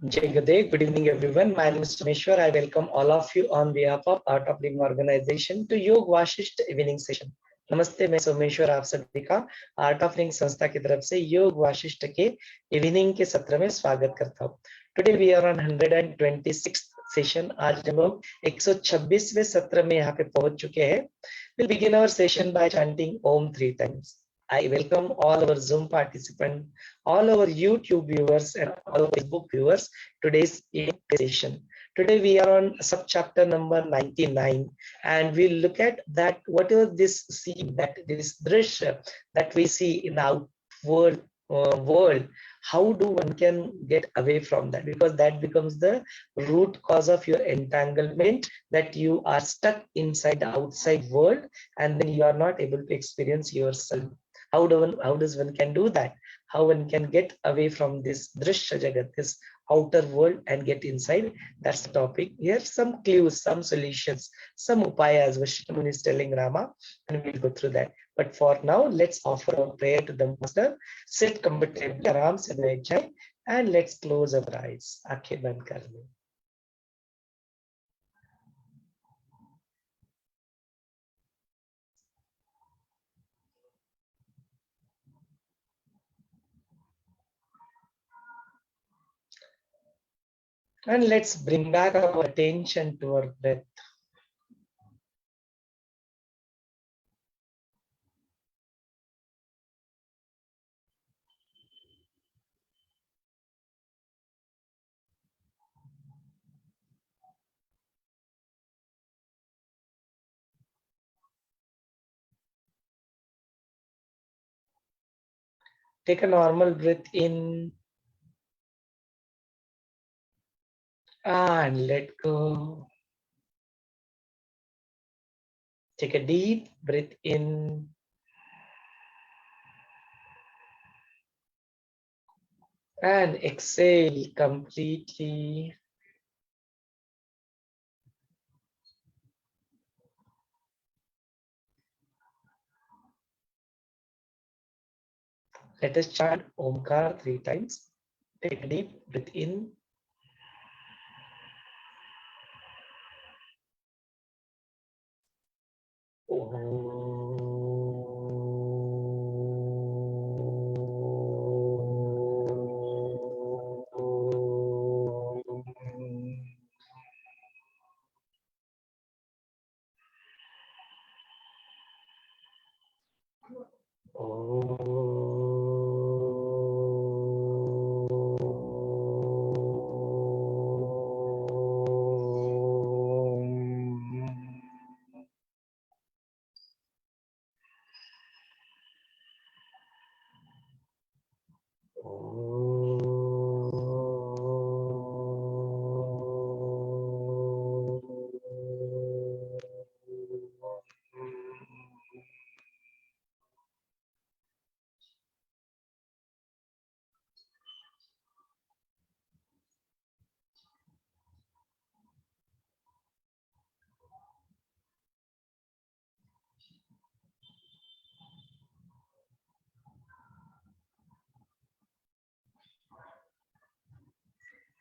Jai Gurudev. Good evening, everyone. My name is Someshwar. I welcome all of you on behalf of Art of Living Organization to योग Vasishtha evening session. नमस्ते, मैं सोमेश्वर आप सभी का art of living संस्था की तरफ से योग वाशिष्ठ के इवनिंग के सत्र में स्वागत करता हूँ. Today we are on 126th session. आज हम लोग 126वें सत्र में यहाँ पे पहुंच चुके हैं. We'll begin our session by chanting Om 3 times. I welcome all our Zoom participants, all our YouTube viewers and all our Facebook viewers today's session. Today we are on sub-chapter number 99 and we'll look at that whatever this scene, that this drishya that we see in the outward world, how do one can get away from that, because that becomes the root cause of your entanglement, that you are stuck inside the outside world and then you are not able to experience yourself. How does one can do that? How one can get away from this drishya jagat, this outer world, and get inside? That's the topic. Here some clues, some solutions, some upayas Vaashishtha Muni is telling Rama, and we'll go through that. But for now, let's offer our prayer to the Master. Sit comfortably, aram se baith jaye, and let's close our eyes. Aankhein band kar le. And let's bring back our attention to our breath. Take a normal breath in and let go. Take a deep breath in and exhale completely. Let us chant Omkar 3 times. Take a deep breath in.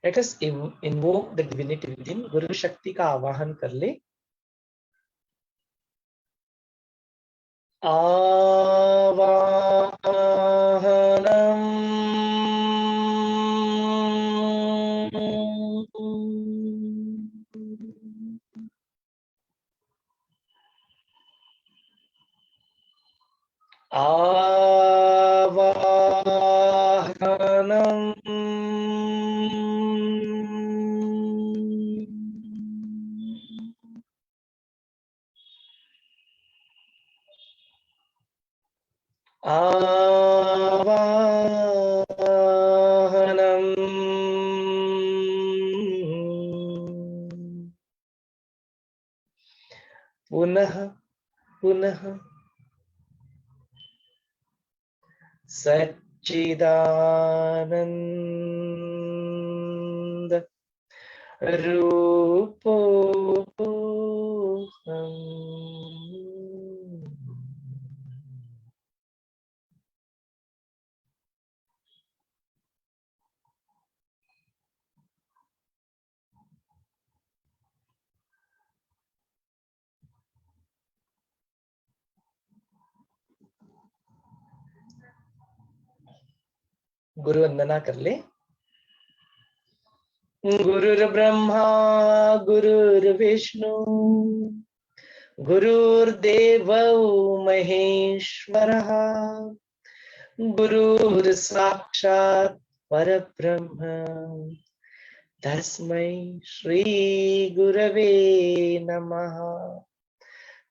Let us invoke the divinity within. Guru Shakti का आवाहन कर ले. आवाहनम. आवाहनम. पुनः पुनः सच्चिदानंद रूपोऽहम्. गुरु वंदना कर ले। गुरुर् ब्रह्मा गुरुर्विष्णु गुरुर्देवो महेश्वरः गुरुर् साक्षात् परब्रह्म तस्मै श्री गुरवे नमः।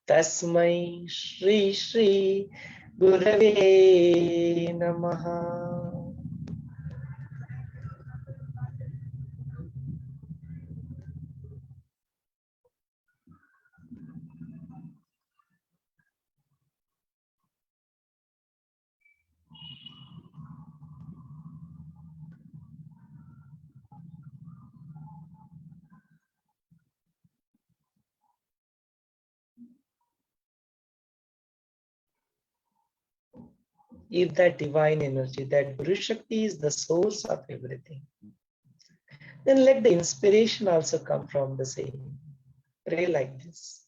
तस्मै श्री गुरवे नमः। If that divine energy, that Guru Shakti is the source of everything, then let the inspiration also come from the same. Pray like this.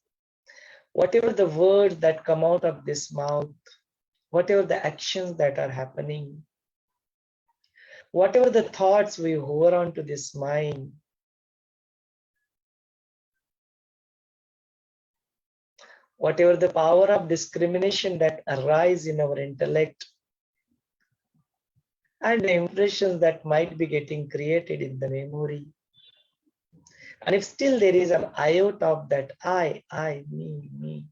Whatever the words that come out of this mouth, whatever the actions that are happening, whatever the thoughts we hover onto this mind, whatever the power of discrimination that arise in our intellect, and the impressions that might be getting created in the memory. And if still there is an iota of that I, me,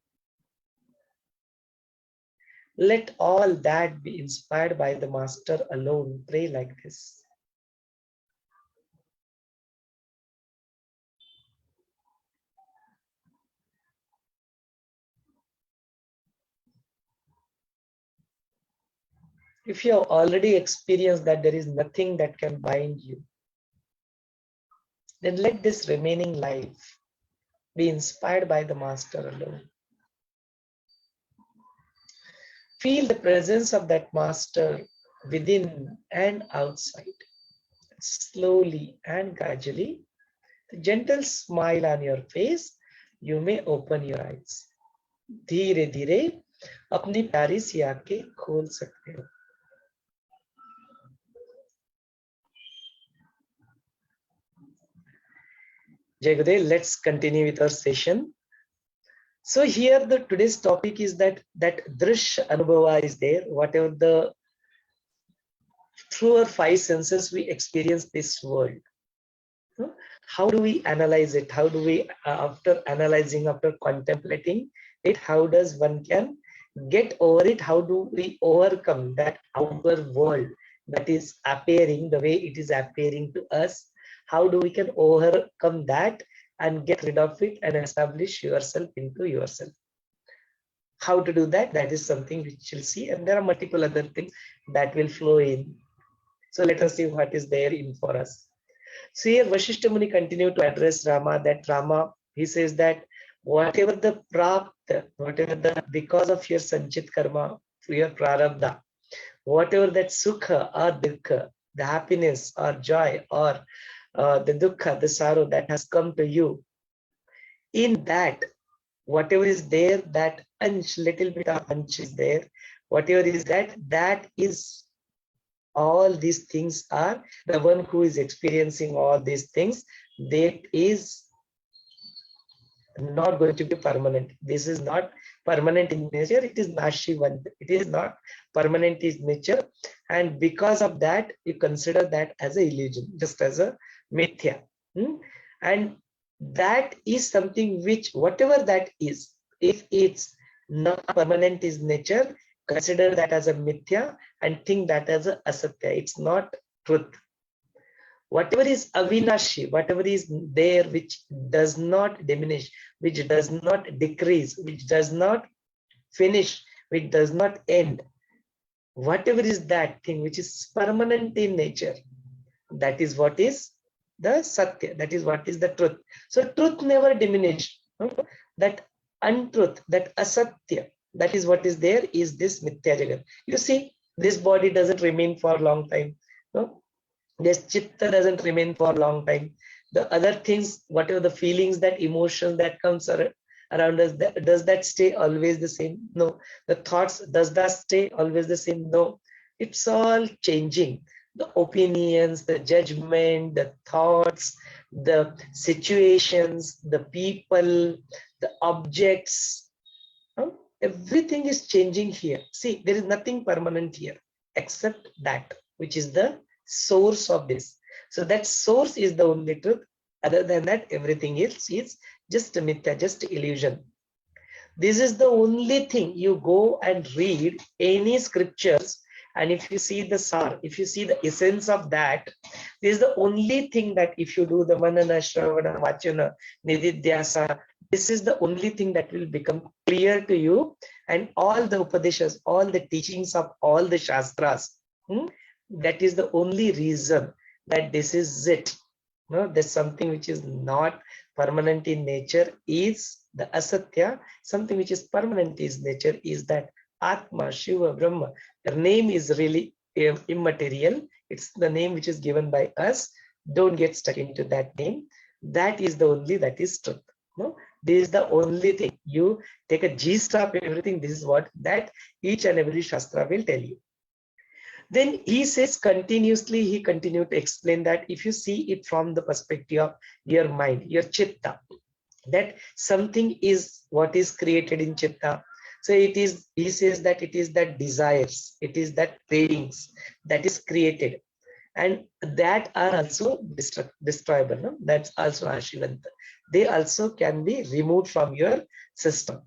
let all that be inspired by the Master alone. Pray like this. If you have already experienced that there is nothing that can bind you, then let this remaining life be inspired by the Master alone. Feel the presence of that Master within and outside. Slowly and gradually, the gentle smile on your face, you may open your eyes. धीरे धीरे अपनी प्यारी सी आंखें खोल सकते हो। Jai Gurudev, let's continue with our session. So here the today's topic is that drish anubhava is there, whatever the through our five senses we experience this world. How do we analyze it? How do we, after analyzing, after contemplating it, how does one can get over it? How do we overcome that outer world that is appearing the way it is appearing to us? How do we can overcome that and get rid of it and establish yourself into yourself? How to do that? That is something which you'll see, and there are multiple other things that will flow in. So let us see what is there in for us. So here Vaashishtha Muni continued to address Rama, that Rama, he says that whatever the prapta, whatever the, because of your sanchit karma, your prarabdha, whatever that sukha or dukkha, the happiness or joy or the dukkha, the sorrow that has come to you, in that, whatever is there, that ansh, little bit of ansh is there, whatever is that, that is all these things are the one who is experiencing all these things, that is not going to be permanent. This is not permanent in nature. It is nashivan. It is not permanent in nature, and because of that, you consider that as a illusion, just as a mithya. And that is something which, whatever that is, if it's not permanent in nature, consider that as a mithya and think that as a asatya. It's not truth. Whatever is avinashi, whatever is there which does not diminish, which does not decrease, which does not finish, which does not end, whatever is that thing which is permanent in nature, that is what is the satya, that is what is the truth. So truth never diminished. That untruth, that asatya, that is what is there, is this mithya jagat. You see, this body doesn't remain for a long time. No? This chitta doesn't remain for a long time. The other things, whatever the feelings, that emotion that comes around us, does that stay always the same? No. The thoughts, does that stay always the same? No. It's all changing. The opinions, the judgment, the thoughts, the situations, the people, the objects, huh? Everything is changing here. See, there is nothing permanent here except that which is the source of this. So that source is the only truth. Other than that, everything else is just a mithya, just illusion. This is the only thing. You go and read any scriptures, and if you see the sar, if you see the essence of that, this is the only thing that if you do the manana, shravana, vachana, nididhyasa, this is the only thing that will become clear to you. And all the upadeshas, all the teachings of all the shastras, that is the only reason that this is it. No, there's something which is not permanent in nature is the asatya. Something which is permanent in nature is that Atma, Shiva, Brahma. The name is really immaterial. It's the name which is given by us. Don't get stuck into that name. That is the only, that is truth. No, this is the only thing. You take a gist of everything. This is what that each and every shastra will tell you. Then he says continuously, he continued to explain that if you see it from the perspective of your mind, your chitta, that something is what is created in chitta. So it is, he says that it is that desires, it is that cravings that is created, and that are also destroyable. No? That's also Ashivanta. They also can be removed from your system.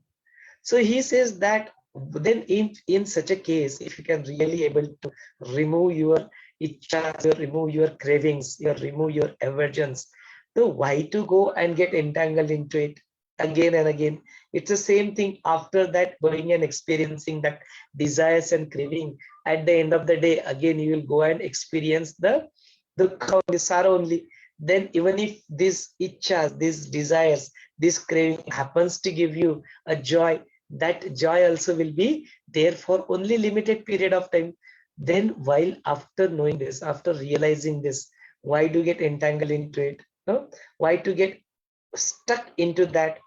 So he says that then in such a case, if you can really able to remove your ichchas, you remove your cravings, you remove your aversions, so why to go and get entangled into it again and again? It's the same thing after that, going and experiencing that desires and craving. At the end of the day, again you will go and experience the sorrow only. Then even if this ichchas, these desires, this craving happens to give you a joy, that joy also will be there for only limited period of time. Then while after knowing this, after realizing this, why do you get entangled into it? No? Why to get stuck into that,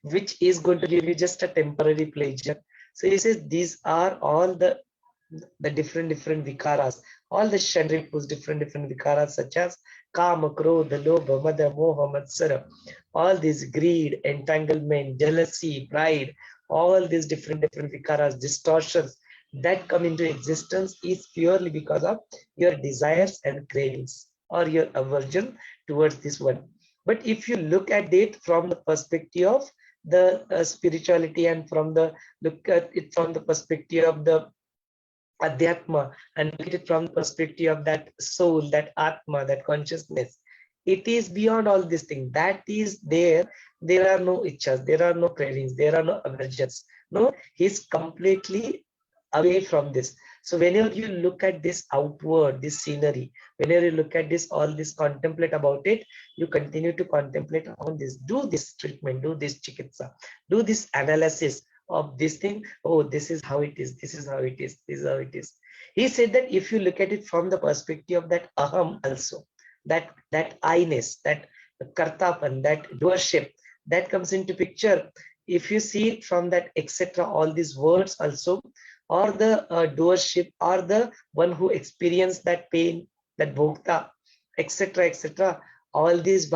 which is going to give you just a temporary pleasure? So he says these are all the different vikaras, all the shanripus, different vikaras such as kama, krodha, lobha, mada, moha, matsara, all this greed, entanglement, jealousy, pride, all these different vikaras, distortions that come into existence is purely because of your desires and cravings or your aversion towards this one. But if you look at it from the perspective of the spirituality, and from the look at it from the perspective of the Adhyatma, and look at it from the perspective of that soul, that Atma, that consciousness, it is beyond all these things. That is there. There are no ichchas, there are no cravings, there are no aversions. No, he's completely away from this. So whenever you look at this outward, this scenery, whenever you look at this, all this, contemplate about it, you continue to contemplate on this, do this treatment, do this chikitsa, do this analysis of this thing. Oh, this is how it is, this is how it is, this is how it is. He said that if you look at it from the perspective of that aham also, that I-ness, that kartapan, that doership, that comes into picture. If you see it from that etc., all these words also, or the doership, or the one who experienced that pain, that bhokta, etc., all these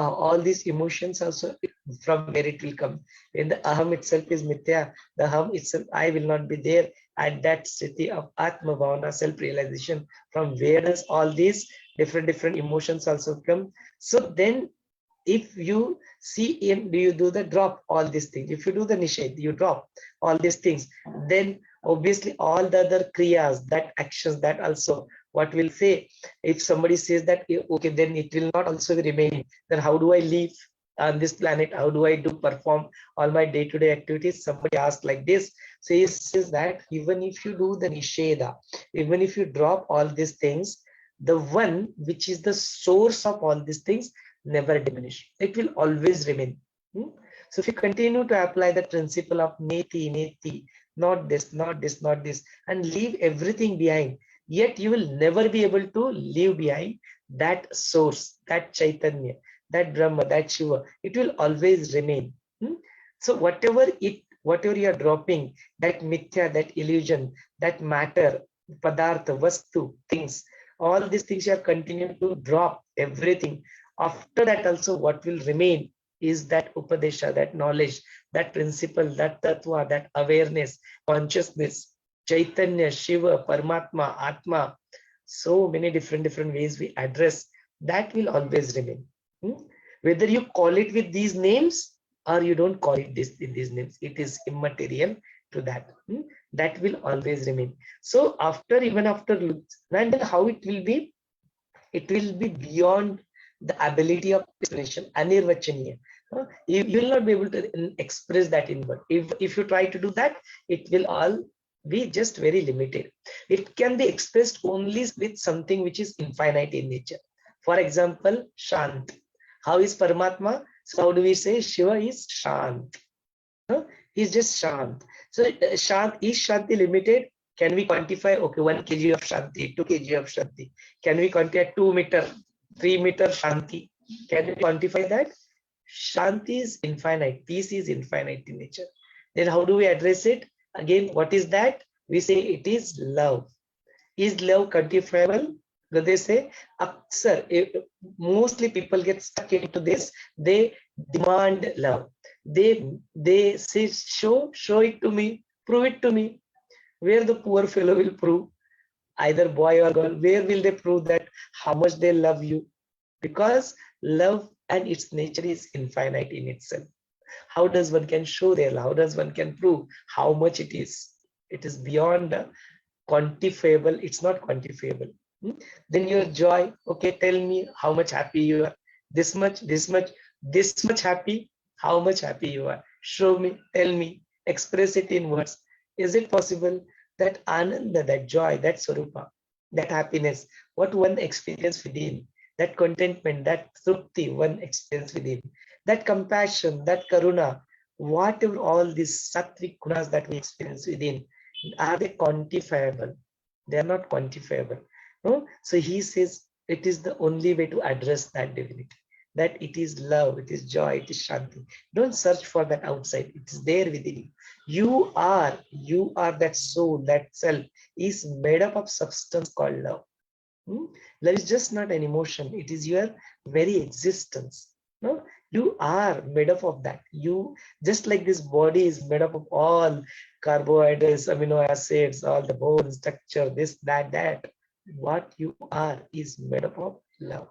emotions also, from where it will come. When the aham itself is mithya, the aham itself, I will not be there at that sthiti of atma bhavana, self-realization. From where does all these different emotions also come? So then if you see in, do you do the drop all these things? If you do the nishad, you drop all these things, then obviously all the other kriyas, that actions, that also, what will say, if somebody says that okay, then it will not also be remaining, then how do I live on this planet? How do I perform all my day-to-day activities? Somebody asked like this. So he says that even if you do the nisheda, even if you drop all these things, the one which is the source of all these things never diminish. It will always remain. So if you continue to apply the principle of neti, not this, not this, not this, and leave everything behind, yet you will never be able to leave behind that source, that Chaitanya, that Brahma, that Shiva. It will always remain. So whatever you are dropping, that mithya, that illusion, that matter, padartha, vastu, things, all these things you are continuing to drop everything. After that also what will remain is that upadesha, that knowledge, that principle, that tattva, that awareness, consciousness, chaitanya, shiva, paramatma, atma, so many different ways we address, that will always remain. Whether you call it with these names or you don't call it this in these names, it is immaterial to that. That will always remain. So after, even after, and then how it will be? It will be beyond the ability of expression, anirvachaniya. You will not be able to express that in word. If you try to do that, it will all be just very limited. It can be expressed only with something which is infinite in nature. For example, Shant. How is Paramatma? So how do we say Shiva is Shant? He's just Shant. So Shant, is Shanti limited? Can we quantify? Okay, 1 kg of Shanti, 2 kg of Shanti. Can we quantify 2 meter, 3 meter Shanti? Can we quantify that? Shanti is infinite. Peace is infinite in nature. Then how do we address it? Again, what is that? We say it is love. Is love quantifiable? They say, sir, mostly people get stuck into this. They demand love. They say, show it to me, prove it to me. Where the poor fellow will prove, either boy or girl, where will they prove that how much they love you? Because love and its nature is infinite in itself. How does one can show their love? How does one can prove how much it is? It is beyond quantifiable. It's not quantifiable. Then your joy, okay, tell me how much happy you are. This much happy. How much happy you are? Show me, tell me, express it in words. Is it possible? That ananda, that joy, that swarupa, that happiness, what one experience within, that contentment, that trupti one experience within, that compassion, that karuna, whatever all these sattvic gunas that we experience within, are they quantifiable? They are not quantifiable. No? So he says it is the only way to address that divinity. That it is love, it is joy, it is shanti. Don't search for that outside. It is there within you. You are that soul, that self is made up of substance called love. Love is just not an emotion. It is your very existence. No, you are made up of that. You, just like this body is made up of all carbohydrates, amino acids, all the bone structure, this, that. What you are is made up of love.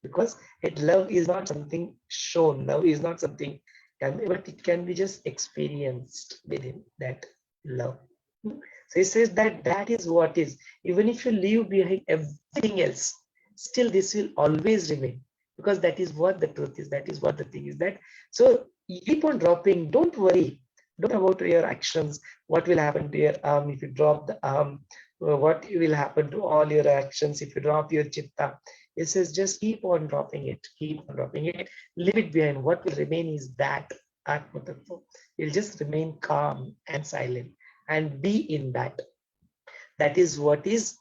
Because love is not something shown, love is not something but it can be just experienced within that love. So he says that is what is. Even if you leave behind everything else, still this will always remain, because that is what the truth is, that is what the thing is. That so you keep on dropping. Don't worry, don't about your actions, what will happen to your arm if you drop the arm, what will happen to all your actions if you drop your chitta. It says just keep on dropping it, leave it behind. What will remain is that Atma Tattva. You'll just remain calm and silent and be in that. That is what is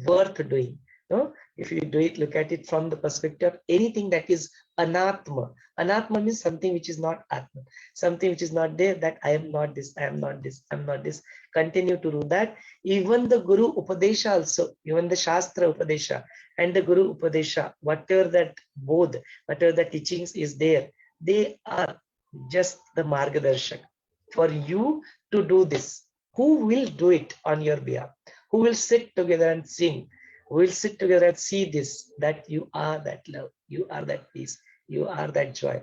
worth doing. No? If you do it, look at it from the perspective of anything that is anatma. Anatma means something which is not atma, something which is not there, that I am not this, I am not this, I am not this. Continue to do that. Even the Guru Upadesha also, even the Shastra Upadesha and the Guru Upadesha, whatever that bodh, whatever the teachings is there, they are just the Margadarshak for you to do this. Who will do it on your behalf? Who will sit together and sing? Who will sit together and see this, that you are that love, you are that peace, you are that joy.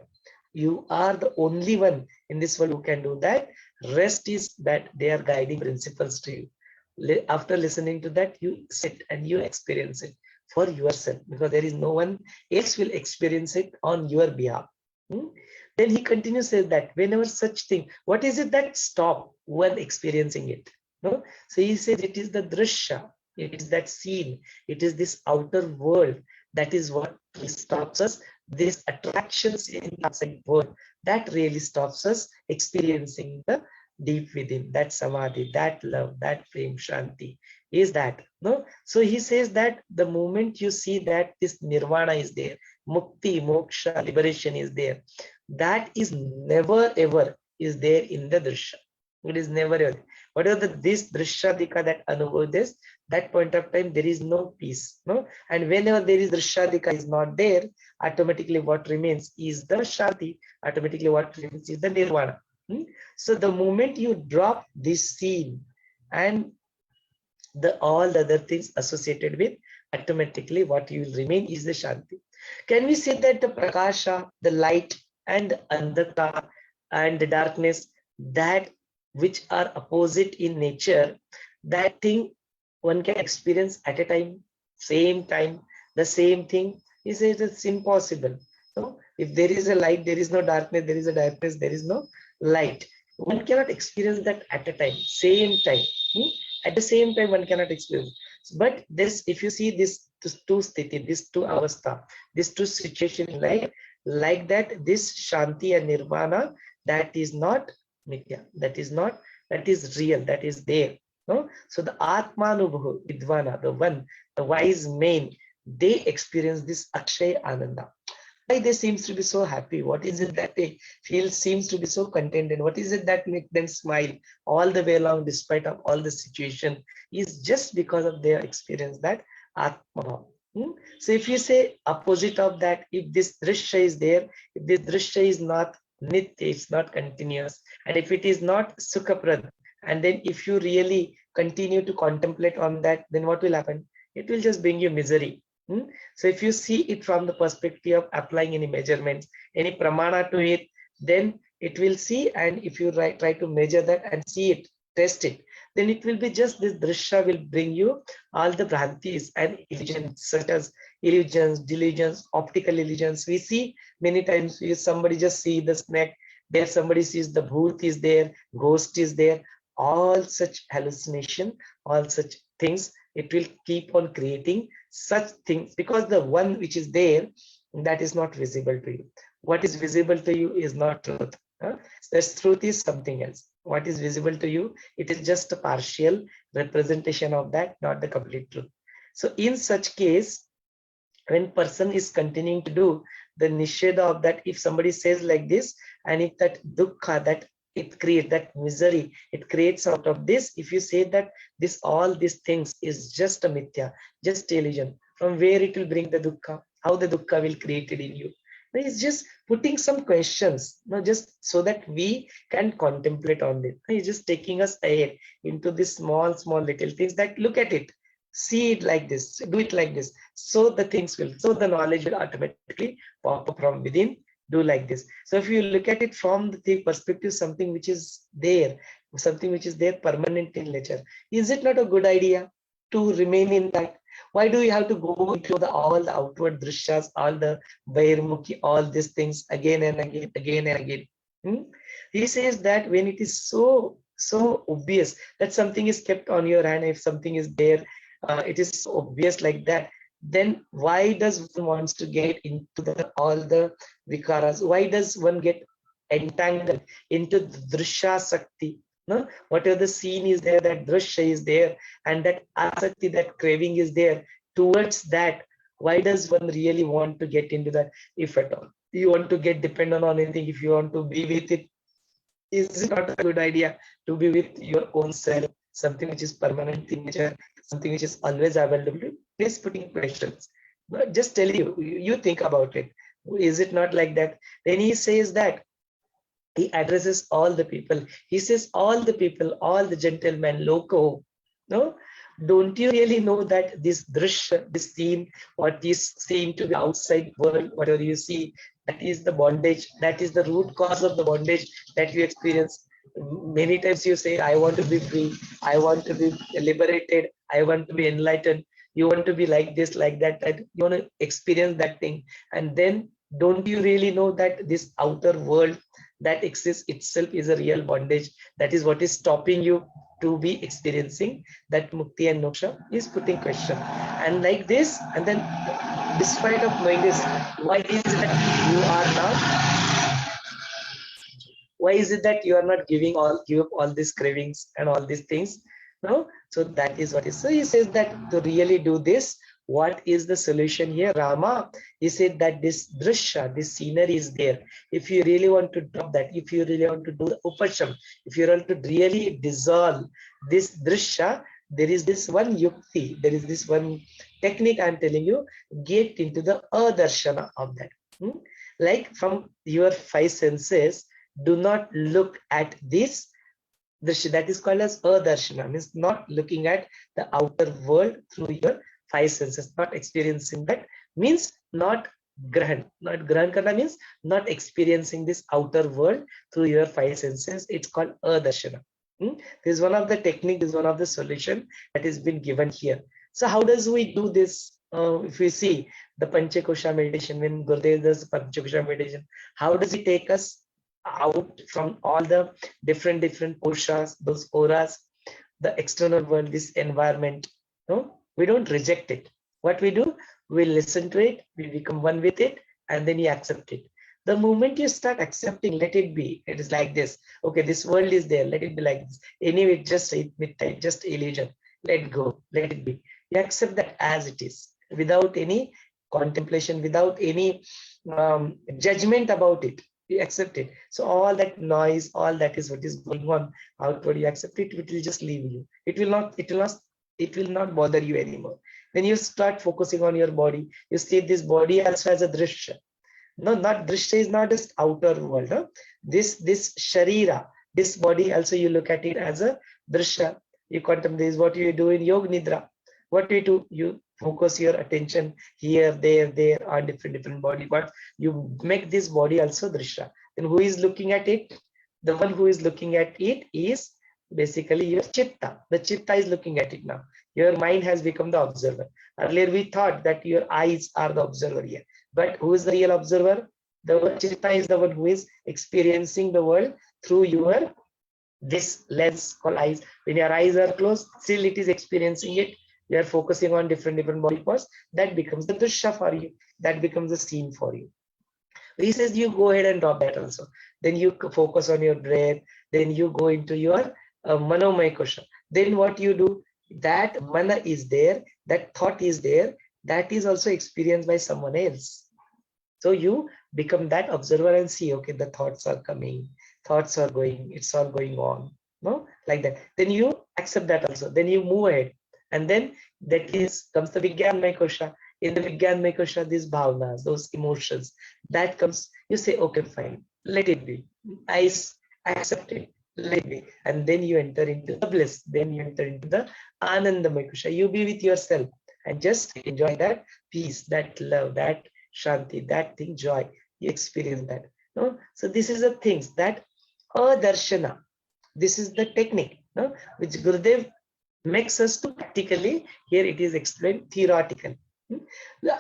You are the only one in this world who can do that. Rest is that they are guiding principles to you. After listening to that, you sit and you experience it for yourself, because there is no one else will experience it on your behalf. Then he continues says that whenever such thing, what is it that stop one experiencing it? No? So he says it is the drishya, it is that scene, it is this outer world, that is what stops us. These attractions in the outside world, that really stops us experiencing the deep within, that samadhi, that love, that prem, shanti, is that. No? So he says that the moment you see that this nirvana is there, mukti, moksha, liberation is there, that is never ever is there in the drishya. It is never ever. Whatever this Drishadika that Anubhav this, that point of time there is no peace. No? And whenever there is Drishadika is not there, automatically what remains is the Shanti, automatically what remains is the Nirvana. So the moment you drop this scene and the all the other things associated with, automatically what you will remain is the Shanti. Can we say that the Prakasha, the light and the Andhaka and the darkness, that which are opposite in nature, that thing one can experience at a time, same time, the same thing? It's impossible. So if there is a light, there is no darkness, there is a darkness, there is no light. One cannot experience that at a time, same time. At the same time, one cannot experience. But this, if you see this two sthiti, this two avastha, this two situation in life, like that, this Shanti and Nirvana, that is not Mithya, that is not, that is real, that is there. No? So the Atmanubhu Vidvana, the one, the wise men, they experience this Akshay Ananda. Why they seems to be so happy? What is it that they feel seems to be so contented? What is it that makes them smile all the way along despite of all the situation? Is just because of their experience that Atma. So if you say opposite of that, if this drishya is there, if this drishya is not nitya, it's not continuous, and if it is not sukhaprad, and then if you really continue to contemplate on that, then what will happen? It will just bring you misery. So if you see it from the perspective of applying any measurements, any pramana to it, then it will see, and if you try to measure that and see it, test it, then it will be just this drishya will bring you all the bhrantis and illusions, such as illusions, delusions, optical illusions. We see many times somebody just see the snake, there somebody sees the bhoot is there, ghost is there, all such hallucination, all such things, it will keep on creating such things, because the one which is there, that is not visible to you. What is visible to you is not truth. This truth is something else. What is visible to you, it is just a partial representation of that, not the complete truth. So in such case, when person is continuing to do the nisheda of that, if somebody says like this, and if that dukkha, that it creates that misery, it creates out of this, if you say that this all these things is just a mithya, just illusion, from where it will bring the dukkha, how the dukkha will create it in you? It's just putting some questions, just so that we can contemplate on it. He's just taking us ahead into these small little things, that look at it, see it like this, do it like this, so the things will, so the knowledge will automatically pop up from within. Do like this. So if you look at it from the perspective, something which is there, permanent in nature, is it not a good idea to remain in that? Why do you have to go into all the outward drishyas, all the Bairmukhi, all these things again and again? He says that when it is so obvious that something is kept on your hand, if something is there, it is so obvious like that, then why does one wants to get into all the vikaras? Why does one get entangled into the drishya sakti? No? Whatever the scene is there, that drishya is there, and that asakti, that craving is there towards that. Why does one really want to get into that, if at all? You want to get dependent on anything, if you want to be with it, is it not a good idea to be with your own self, something which is permanent in nature, something which is always available? Please putting questions. But just tell you think about it. Is it not like that? Then he says that he addresses all the people. He says, all the people, all the gentlemen, loco, no? Don't you really know that this drishya, this scene, what is seen to the outside world, whatever you see, that is the bondage, that is the root cause of the bondage that you experience. Many times you say, I want to be free, I want to be liberated, I want to be enlightened, you want to be like this, like that, that you want to experience that thing. And then don't you really know that this outer world that exists itself is a real bondage? That is what is stopping you to be experiencing that mukti and moksha. Is putting question. And like this, and then despite of knowing this, why is it that you are not, why is it that you are not give up all these cravings and all these things? No? So that is what is. So he says that to really do this, What is the solution here, Rama? He said that this drishya, this scenery is there. If you really want to drop that, if you really want to do the upasham, if you want to really dissolve this drishya, there is this one yukti, there is this one technique I'm telling you, get into the adarshana of that. Like from your five senses, do not look at this drishya, that is called as adarshana, means not looking at the outer world through your five senses, not experiencing that, means not grahan. Not grahan karna means not experiencing this outer world through your five senses. It's called adarshana. This is one of the technique, this is one of the solution that has been given here. So how does we do this? If we see the Panchakosha meditation, when Gurudev does Panchakosha meditation, how does he take us out from all the different koshas, those auras, the external world, this environment? No, we don't reject it. What we do, we listen to it, we become one with it, and then we accept it. The moment you start accepting, let it be. It is like this. Okay, this world is there. Let it be like this. Anyway, just illusion. Let go. Let it be. You accept that as it is, without any contemplation, without any judgment about it. You accept it. So all that noise, all that is what is going on outward, you accept it. It will just leave you. It will not bother you anymore. Then you start focusing on your body. You see this body also has a drishya. No, not drishya is not just outer world. Huh? This sharira, this body also you look at it as a drishya. You contemplate. This is what you do in yoga nidra. What do you do? You focus your attention here, there on different body parts. You make this body also drishya. Then who is looking at it? The one who is looking at it is basically your chitta. The chitta is looking at it now. Your mind has become the observer. Earlier we thought that your eyes are the observer here. But who is the real observer? The chitta is the one who is experiencing the world through your this lens called eyes. When your eyes are closed, still it is experiencing it. You are focusing on different body parts. That becomes the drishya for you. That becomes the scene for you. He says you go ahead and drop that also. Then you focus on your breath. Then you go into your manomaya kosha. Then what you do? That mana is there. That thought is there. That is also experienced by someone else. So you become that observer and see, okay, the thoughts are coming, thoughts are going, it's all going on, no, like that. Then you accept that also. Then you move ahead, and then comes the Vijnanmaya kosha. In the Vijnanmaya kosha, these bhavnas, those emotions, that comes. You say, okay, fine, let it be. I accept it. Let it be. And then you enter into the bliss. Then you enter into the Anandamaya kosha. You be with yourself and just enjoy that peace, that love, that shanti, that thing, joy. You experience that. No? So this is the things that adarshana. This is the technique, no? Which Gurudev makes us to practically. Here it is explained theoretically.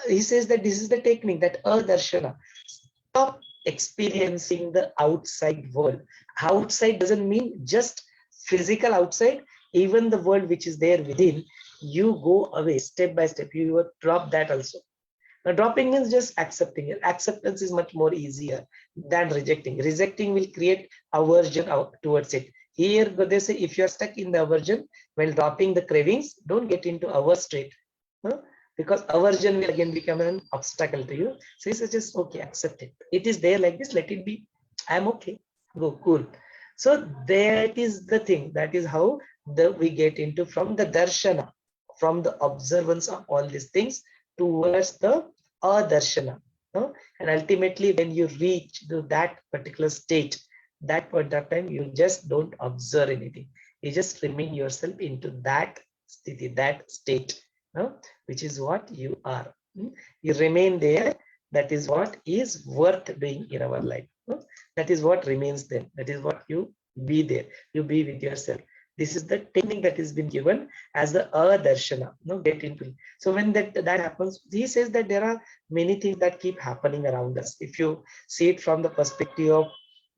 He says that this is the technique, that adarshana. Stop experiencing the outside world. Outside doesn't mean just physical outside. Even the world which is there within, you go away step by step. You will drop that also. Now, dropping means just accepting it. Acceptance is much more easier than rejecting. Rejecting will create aversion towards it. Here, they say if you are stuck in the aversion while dropping the cravings, don't get into averse state. No? Because aversion will again become an obstacle to you. So he says, just okay, accept it. It is there like this, let it be. I'm okay. Go, cool. So that is the thing. That is how we get into from the darshana, from the observance of all these things towards the adarshana. No? And ultimately, when you reach to that particular state, that point of time, you just don't observe anything. You just remain yourself into that sthiti, that state, no? Which is what you are. You remain there. That is what is worth doing in our life. No? That is what remains there. That is what you be there. You be with yourself. This is the technique that has been given as the adarshana. No, get into it. So when that happens, he says that there are many things that keep happening around us. If you see it from the perspective of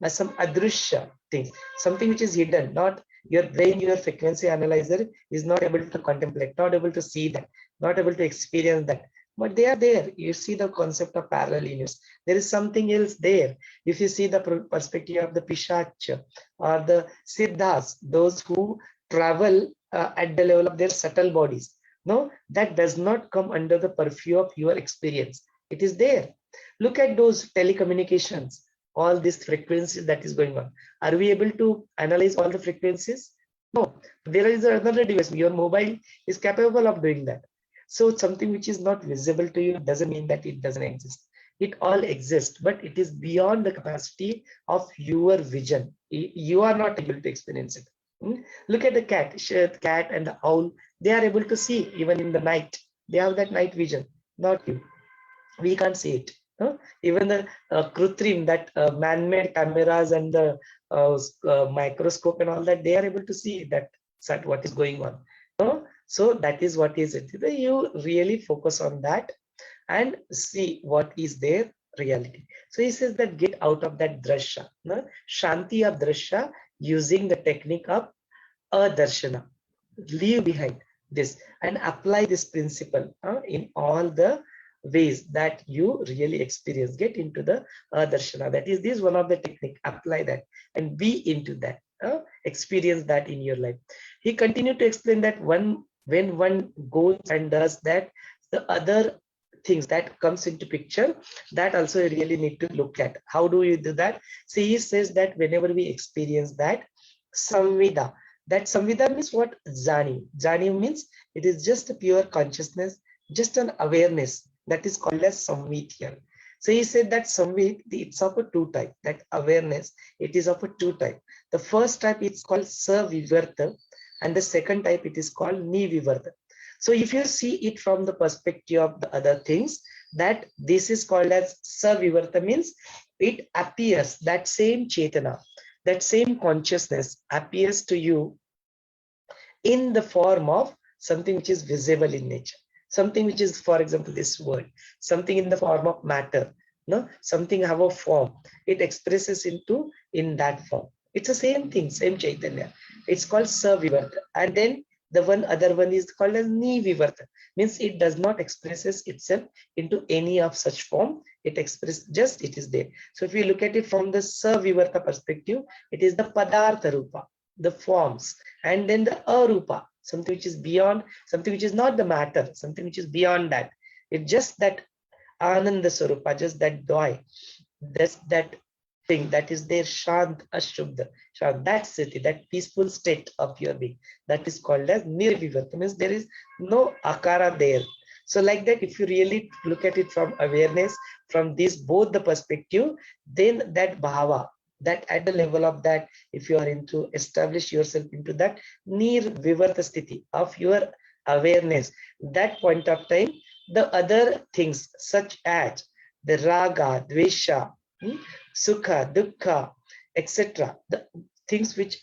some adrushya things, something which is hidden, not your brain, your frequency analyzer is not able to contemplate, not able to see that, not able to experience that. But they are there. You see the concept of parallel universe. There is something else there. If you see the perspective of the Pishacha or the Siddhas, those who travel at the level of their subtle bodies, No, that does not come under the purview of your experience. It is there. Look at those telecommunications, all these frequencies that is going on. Are we able to analyze all the frequencies? No. There is another device. Your mobile is capable of doing that. So something which is not visible to you doesn't mean that it doesn't exist. It all exists, but it is beyond the capacity of your vision. You are not able to experience it. Look at the cat and the owl. They are able to see even in the night. They have that night vision, not you. We can't see it. Even the krutrim, that man-made cameras and the microscope and all that, they are able to see that what is going on. So that is what is it. You really focus on that and see what is their reality. So he says that get out of that drasha, shanti of drasha, using the technique of adarshana. Leave behind this and apply this principle in all the ways that you really experience. Get into the darshana. That is this one of the technique. Apply that and be into that. Experience that in your life. He continued to explain that when one goes and does that, the other things that comes into picture, that also you really need to look at. How do you do that? So he says that whenever we experience that samvida, that samvida means what? Jani. Jani means it is just a pure consciousness, just an awareness, that is called as samvit here. So he said that samvit, it's of a two type. That awareness, it is of a two type. The first type is called savivarta, and the second type it is called nivivarta. So if you see it from the perspective of the other things, that this is called as savivarta, means it appears, that same chetana, that same consciousness appears to you in the form of something which is visible in nature. Something which is, for example, this world, something in the form of matter, something have a form, it expresses into in that form. It's the same thing, same Chaitanya. It's called Savivarta. And then the other one is called as Nivivarta, means it does not expresses itself into any of such form. It expresses just it is there. So if you look at it from the Savivarta perspective, it is the Padartha Rupa, the forms, and then the Arupa, something which is beyond, something which is not the matter, something which is beyond that. It's just that Ananda Sarupa, just that joy, that thing that is there, Shant Ashubda, that city, that peaceful state of your being, that is called as Nirvivarta, means there is no akara there. So like that, if you really look at it from awareness, from this both the perspective, then that bhava, that at the level of that, if you are into establish yourself into that nirvivarta sthiti of your awareness, that point of time, the other things such as the raga, dvesha, sukha, dukkha, etc., the things which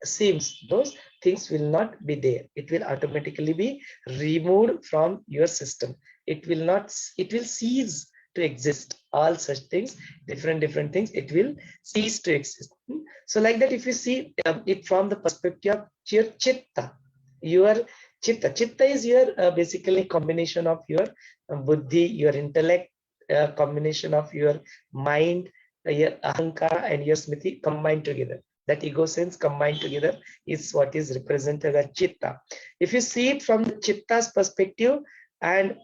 seems, those things will not be there. It will automatically be removed from your system. It will cease to exist. All such things, different things, it will cease to exist. So like that, if you see it from the perspective of your chitta, your chitta is your basically combination of your buddhi, your intellect, combination of your mind, your ahankara and your smriti combined together. That ego sense combined together is what is represented as chitta. If you see it from the chitta's perspective, and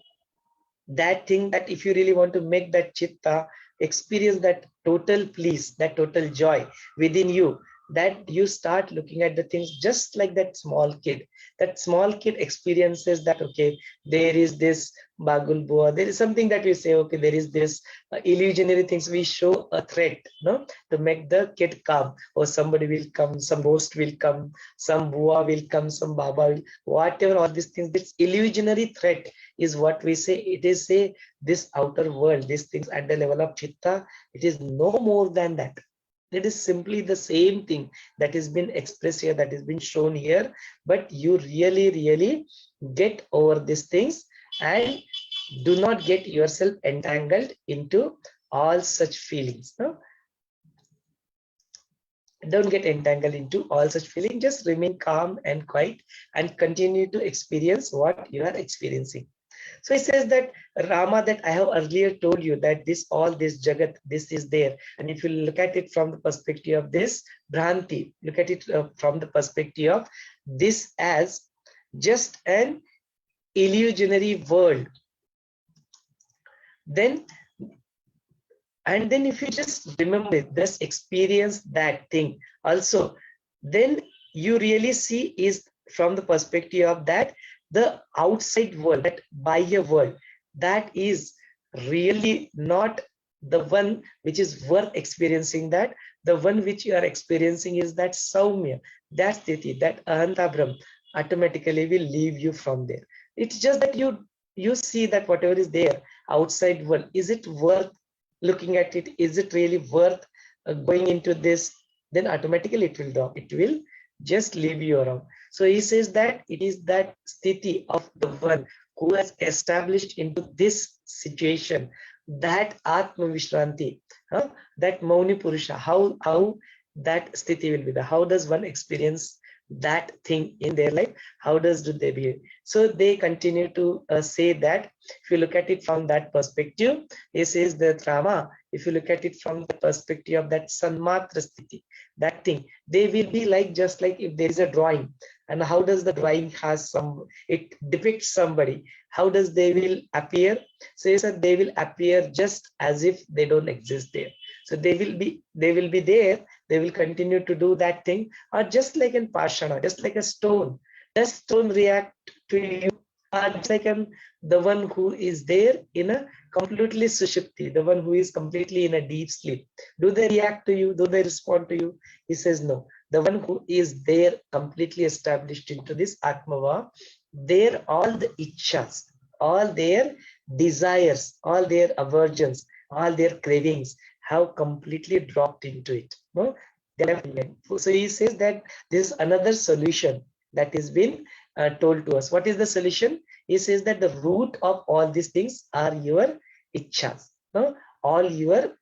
that thing, that if you really want to make that chitta experience that total peace, that total joy within you, that you start looking at the things just like that small kid. That small kid experiences that, okay, there is this bagul bua, there is something that we say, okay, there is this illusionary things, we show a threat, to make the kid calm, or somebody will come, some ghost will come, some bua will come, some baba will, whatever, all these things, this illusionary threat is what we say. It is say this outer world, these things at the level of chitta, it is no more than that. It is simply the same thing that has been expressed here, that has been shown here, but you really get over these things and do not get yourself entangled into all such feelings. Don't get entangled into all such feelings. Just remain calm and quiet and continue to experience what you are experiencing. So he says that Rama, that I have earlier told you that this Jagat, this is there. And if you look at it from the perspective of this Bhranti, look at it from the perspective of this as just an illusionary world, then if you just remember it, just experience that thing also, then you really see is from the perspective of that the outside world, that Bahya world, that is really not the one which is worth experiencing. That the one which you are experiencing is that Saumya, that Sthiti, that Ahanta Brahm automatically will leave you from there. It's just that you see that whatever is there outside world, is it worth looking at it? Is it really worth going into this? Then automatically it will drop. It will just leave you around. So he says that it is that sthiti of the one who has established into this situation, that Atma Vishranti, that Mauni Purusha, how that sthiti will be there. How does one experience that thing in their life? How do they behave? So they continue to say that if you look at it from that perspective, he says that Rama, if you look at it from the perspective of that Sanmatra Sthiti, that thing, they will be like, just like if there is a drawing, and how does the drawing has some, it depicts somebody, how does they will appear? So he said they will appear just as if they don't exist there. So they will be there, they will continue to do that thing, or just like in Pashana, just like a stone. Does stone react to you? Or just like the one who is there in a completely sushupti, the one who is completely in a deep sleep. Do they react to you? Do they respond to you? He says no. The one who is there completely established into this Atmava, there all the ichhas, all their desires, all their aversions, all their cravings have completely dropped into it. No? So he says that this is another solution that has been told to us. What is the solution? He says that the root of all these things are your ichhas, no? All your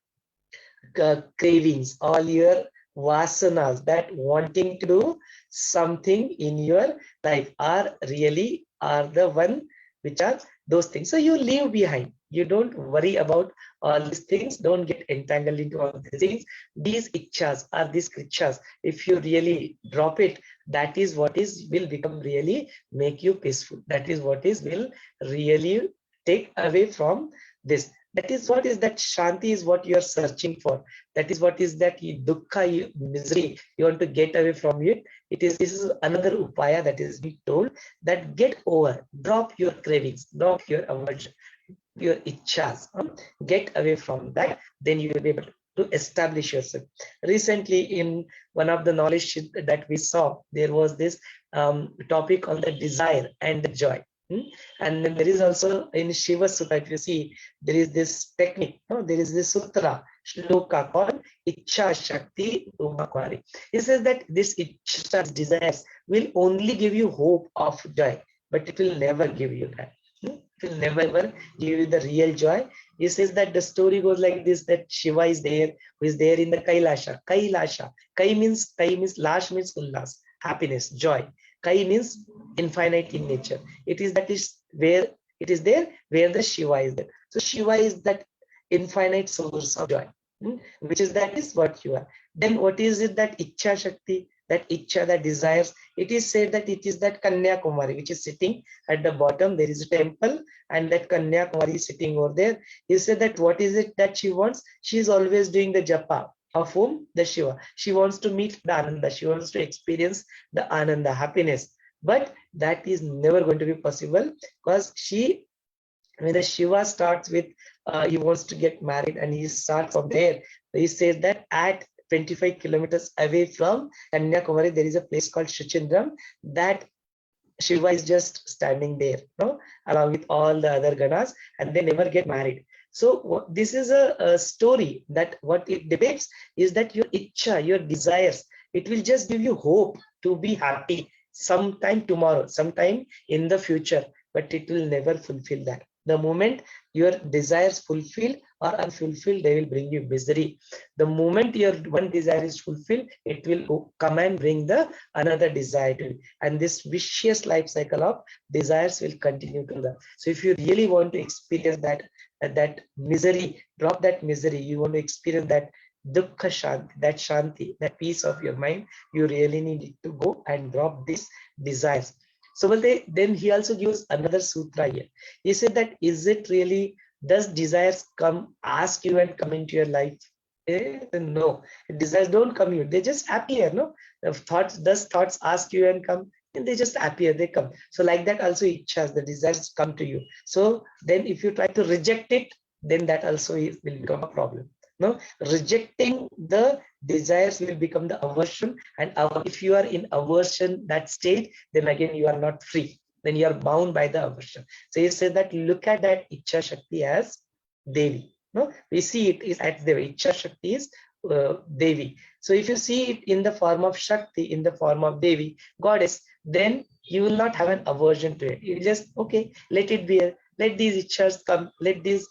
cravings, all your vasanas, that wanting to do something in your life are the one which are those things. So you leave behind. You don't worry about all these things. Don't get entangled into all these things. These ichhas are these krichhas. If you really drop it, that is what will become really make you peaceful. That is what will really take away from this. That is what is that shanti is what you are searching for. That is what is that dukkha, misery. You want to get away from it. This is another upaya that is being told, that get over, drop your cravings, drop your aversion, your ichhas, get away from that. Then you will be able to establish yourself. Recently, in one of the knowledge that we saw, there was this topic on the desire and the joy. And then there is also in Shiva Sutta, if you see, there is this technique, there is this sutra, shloka called Ichha Shakti Umakwari. It says that this Ichha desires will only give you hope of joy, but it will never give you that. It will never ever give you the real joy. He says that the story goes like this, that Shiva is there, who is there in the Kailasha. Kai means Lash means ullas, happiness, joy. Kai means infinite in nature. It is where it is there where the Shiva is there. So Shiva is that infinite source of joy, which is what you are. Then what is it that Ichha Shakti, that Ichha, that desires? It is said that it is that Kanya Kumari which is sitting at the bottom. There is a temple, and that Kanya Kumari is sitting over there. He said that what is it that she wants? She is always doing the japa. Of whom? The Shiva. She wants to meet the Ananda. She wants to experience the Ananda, happiness. But that is never going to be possible, because when the Shiva starts with, he wants to get married, and he starts from there. He says that at 25 kilometers away from Kanyakumari, there is a place called Shuchindram, that Shiva is just standing there, along with all the other ganas, and they never get married. So this is a story that what it depicts is that your ichha, your desires, it will just give you hope to be happy sometime tomorrow, sometime in the future, but it will never fulfill that. The moment your desires fulfill or unfulfilled, they will bring you misery. The moment your one desire is fulfilled, it will come and bring the another desire to you. And this vicious life cycle of desires will continue to that. So if you really want to experience that misery, drop that misery, you want to experience that dukkha shanti, that shanti, that peace of your mind, you really need to go and drop these desires. So then he also gives another sutra here. He said that, is it really, does desires come, ask you and come into your life? No, desires don't come you, they just appear. No, does thoughts ask you and come? And they just appear, they come. So like that also ichhas, the desires come to you. So then if you try to reject it, then that also will become a problem. No, rejecting the desires will become the aversion, and if you are in aversion, that state, then again you are not free, then you are bound by the aversion. So he said that look at that Ichha Shakti as Devi. No, we see it is at Devi. Ichha Shakti is Devi. So if you see it in the form of Shakti, in the form of Devi, goddess, then you will not have an aversion to it. You just, okay, let it be. Let these ichhas come. Let these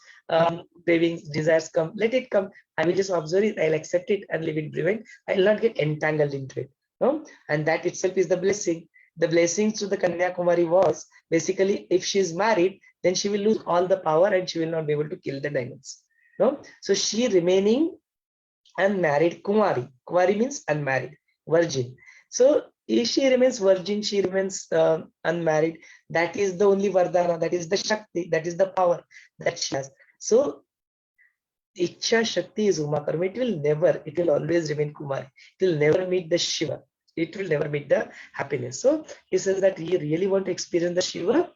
cravings, desires come. Let it come. I will just observe it. I'll accept it and leave it prevent. I will not get entangled into it. No, and that itself is the blessing. The blessings to the Kanyakumari was basically, if she is married, then she will lose all the power and she will not be able to kill the demons. No, so she remaining unmarried Kumari. Kumari means unmarried, virgin. So if she remains virgin, she remains unmarried. That is the only Vardhana, that is the Shakti, that is the power that she has. So Ichha Shakti is Uma Karma. It will always remain Kumari. It will never meet the Shiva. It will never meet the happiness. So he says that you really want to experience the Shiva,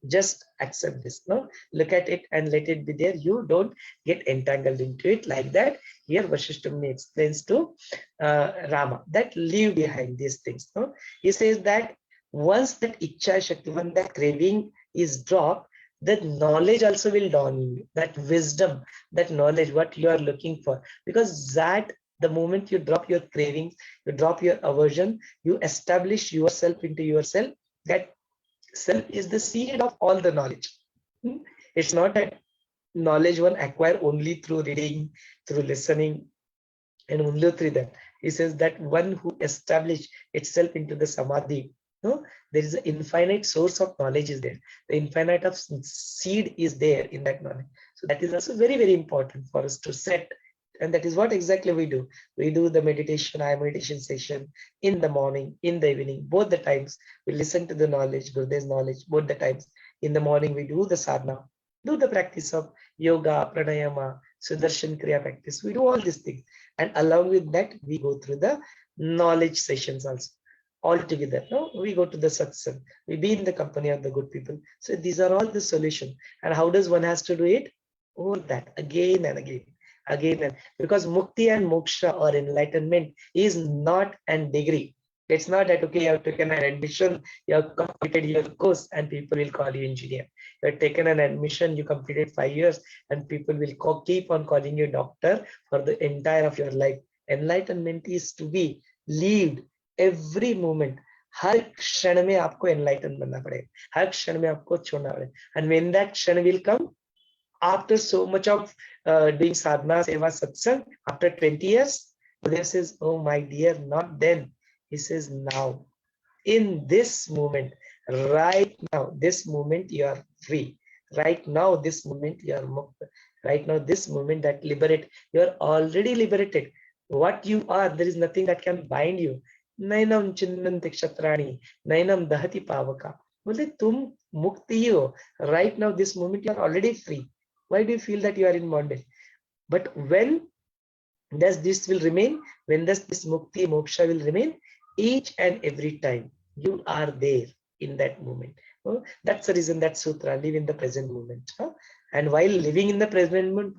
just accept this. No, look at it and let it be there. You don't get entangled into it like that. Here Vaashishtha Muni explains to Rama that leave behind these things. No, he says that once that Ichha Shakti, when that craving is dropped, that knowledge also will dawn in you, that wisdom, that knowledge, what you are looking for. Because that the moment you drop your cravings, you drop your aversion, you establish yourself into yourself, that self is the seed of all the knowledge. It's not that knowledge one acquire only through reading, through listening, and only through that. He says that one who established itself into the samadhi, no, there is an infinite source of knowledge is there. The infinite of seed is there in that knowledge. So that is also very, very important for us to set. And that is what exactly we do. We do the meditation, IMeditation session in the morning, in the evening, both the times. We listen to the knowledge, Gurudev's knowledge, both the times. In the morning, we do the sadhana, do the practice of yoga, pranayama, sudarshan kriya practice. We do all these things. And along with that, we go through the knowledge sessions also. All together. No, we go to the satsang. We be in the company of the good people. So these are all the solution. And how does one has to do it? All that again and again. Because mukti and moksha or enlightenment is not an degree. It's not that, okay, you have taken an admission, you have completed your course and people will call you engineer. You have taken an admission, you completed 5 years and people will keep on calling you doctor for the entire of your life. Enlightenment is to be lived every moment. हर क्षण में आपको enlightened बनना पड़ेगा, हर क्षण में आपको छोड़ना पड़ेगा. And when that क्षण will come, after so much of doing sadhana, seva, satsang, after 20 years, Buddha says, oh my dear, not then. He says, now, in this moment, right now, this moment you are free. Right now, this moment you are mukta. Right now, this moment that liberate, you are already liberated. What you are, there is nothing that can bind you. Nainam chinnanti kshatrani, nainam dahati pavaka. Well, tum mukti ho. Right now, this moment you are already free. Why do you feel that you are in bondage? But when does this will remain? When does this mukti, moksha will remain? Each and every time you are there in that moment. That's the reason that sutra, live in the present moment. And while living in the present moment,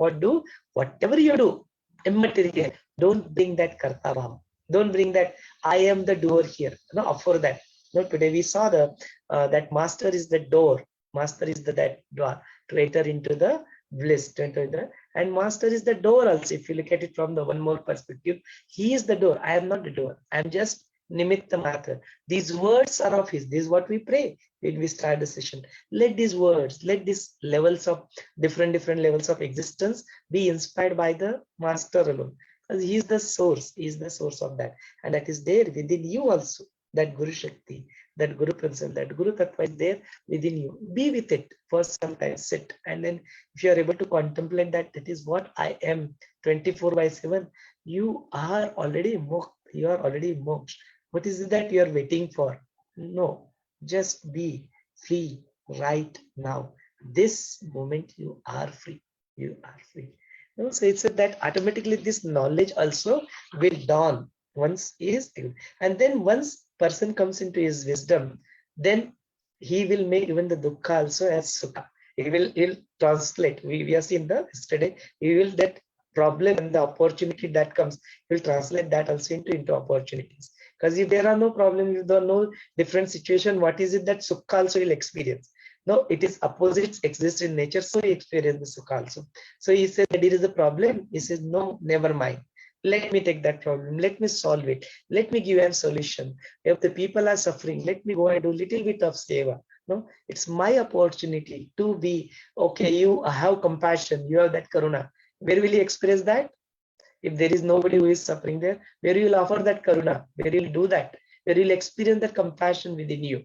whatever you do, immaterial, don't bring that karta bhava. Don't bring that I am the doer here. No, for that. No, today we saw that master is the door. Master is that door to enter into the bliss, and master is the door also. If you look at it from the one more perspective, he is the door. I am not the door. I am just nimitta matra. These words are of his. This is what we pray when we start the session. Let these words, let these levels of different levels of existence be inspired by the master alone. Because he is the source. He is the source of that, and that is there within you also. That Guru Shakti, that Guru Principle, that Guru Tattva is there within you. Be with it for some time, sit. And then if you are able to contemplate that is what I am 24/7, you are already mukht, you are already moksha. What is it that you are waiting for? No. Just be free right now. This moment you are free. You are free. So it's that automatically this knowledge also will dawn once he is, and then once person comes into his wisdom, then he will make even the dukkha also as sukha. He'll translate. We have seen the yesterday. He will that problem and the opportunity that comes, he will translate that also into opportunities. Because if there are no problem, if there are no different situation, what is it that sukha also will experience? No, it is opposites exist in nature, so he experiences the sukha also. So he said that there is a problem. He says, no, never mind. Let me take that problem. Let me solve it. Let me give a solution. If the people are suffering, let me go and do a little bit of seva. No, it's my opportunity to be okay. You have compassion. You have that karuna. Where will you express that? If there is nobody who is suffering there, where you will offer that karuna? Where you will do that? Where you will experience that compassion within you?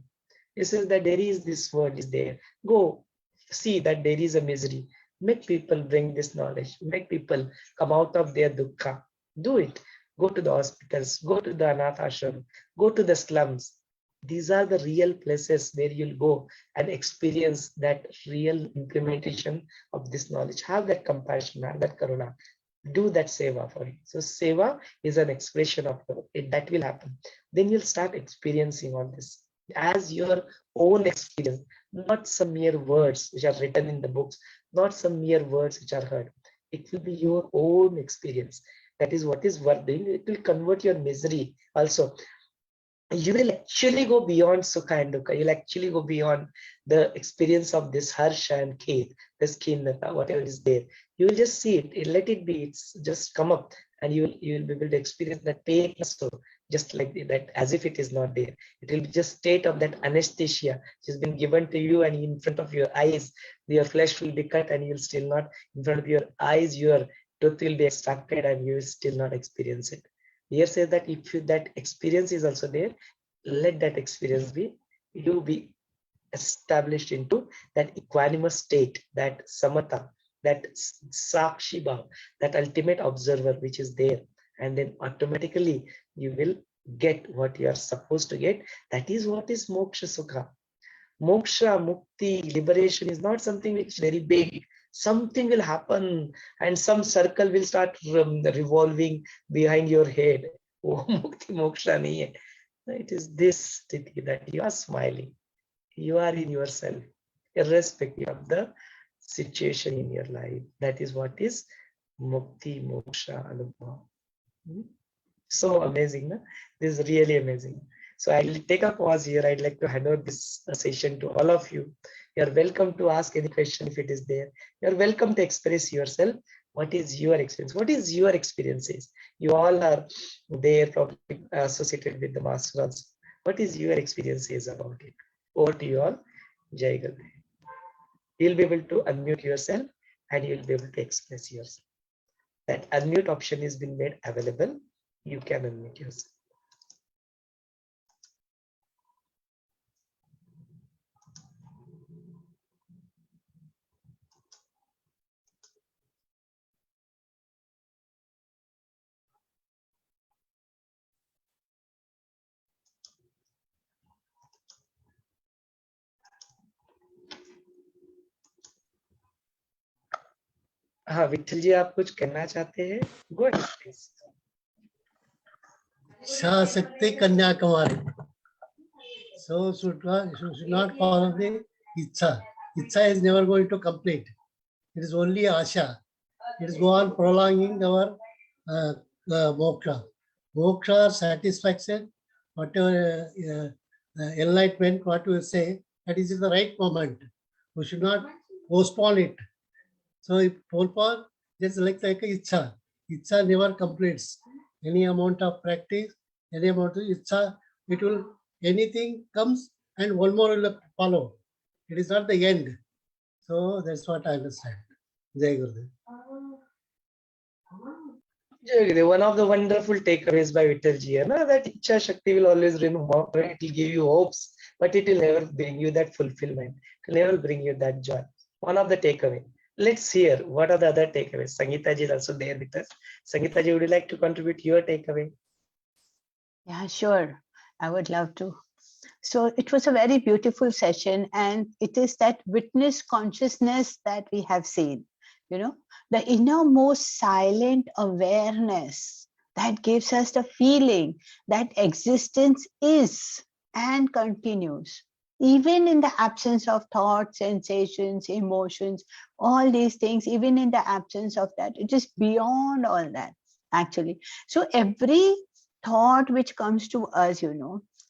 This is that there is this word is there. Go see that there is a misery. Make people bring this knowledge. Make people come out of their dukkha. Do it. Go to the hospitals. Go to the anath ashram. Go to the slums. These are the real places where you'll go and experience that real implementation of this knowledge. Have that compassion, have that karuna. Do that seva for it. So seva is an expression of it that will happen. Then you'll start experiencing all this as your own experience, not some mere words which are written in the books, not some mere words which are heard. It will be your own experience. That is what is worth doing. It will convert your misery also. You will actually go beyond sukha and dukkha. You'll actually go beyond the experience of this harsha and khed, this khinata, whatever is there. You will just see it. Let it be. It's just come up, and you will be able to experience that pain also, just like that, as if it is not there. It will be just state of that anesthesia which has been given to you, and in front of your eyes, your flesh will be cut, and you'll still not, in front of your eyes, your tooth will be extracted, and you will still not experience it. Here says that if that experience is also there, let that experience be, you be established into that equanimous state, that samatha, that sakshi bhav, that ultimate observer which is there, and then automatically you will get what you are supposed to get. That is what is moksha sukha. Moksha, mukti, liberation is not something which is very big. Something will happen and some circle will start revolving behind your head. Oh, mukti moksha nahi hai. It is this sthiti that you are smiling. You are in yourself, irrespective of the situation in your life. That is what is mukti moksha anubhav. So amazing, no? This is really amazing. So I'll take a pause here. I'd like to hand over this session to all of you. You're welcome to ask any question if it is there. You're welcome to express yourself. What is your experience? What is your experiences? You all are there, probably associated with the master also. What is your experiences about it? Over to you all. Jai Guru. You'll be able to unmute yourself and you'll be able to express yourself. That unmute option has been made available. You can unmute yourself. हाँ विठल जी, आप कुछ कहना चाहते हैं? Go ahead, please. Shakti Kanyakumari. So should not follow the Icha. Icha is never going to complete. It is only Asha. It is go on prolonging our moksha. Moksha, satisfaction, whatever enlightenment, what we say, that is the right moment. We should not postpone it. So if postpone, just like Icha. Icha never completes. Any amount of practice, any amount of Icha, it will, anything comes and one more will follow. It is not the end. So that's what I understand. Jai Gurudev. One of the wonderful takeaways by Vittalji, that Icha Shakti will always remove. It will give you hopes, but it will never bring you that fulfillment. It will never bring you that joy. One of the takeaways. Let's hear what are the other takeaways. Sangeeta ji is also there with us. Sangeeta ji, would you like to contribute your takeaway? Yeah, sure. I would love to. So it was a very beautiful session, and it is that witness consciousness that we have seen, the innermost silent awareness that gives us the feeling that existence is and continues, even in the absence of thoughts, sensations, emotions, all these things, even in the absence of that, it is beyond all that, actually. So every thought which comes to us,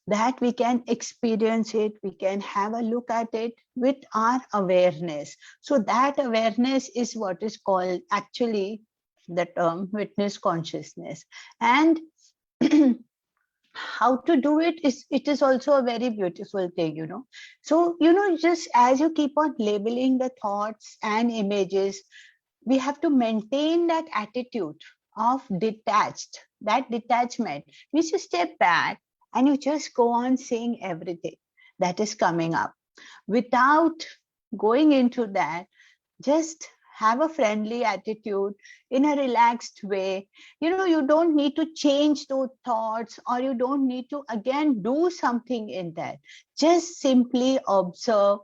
that we can experience it, we can have a look at it with our awareness. So that awareness is what is called actually the term witness consciousness. And how to do it is also a very beautiful thing. So just as you keep on labeling the thoughts and images, we have to maintain that attitude of that detachment. You just step back and you just go on seeing everything that is coming up without going into that. Just have a friendly attitude in a relaxed way. You don't need to change those thoughts, or you don't need to again do something in that. Just simply observe.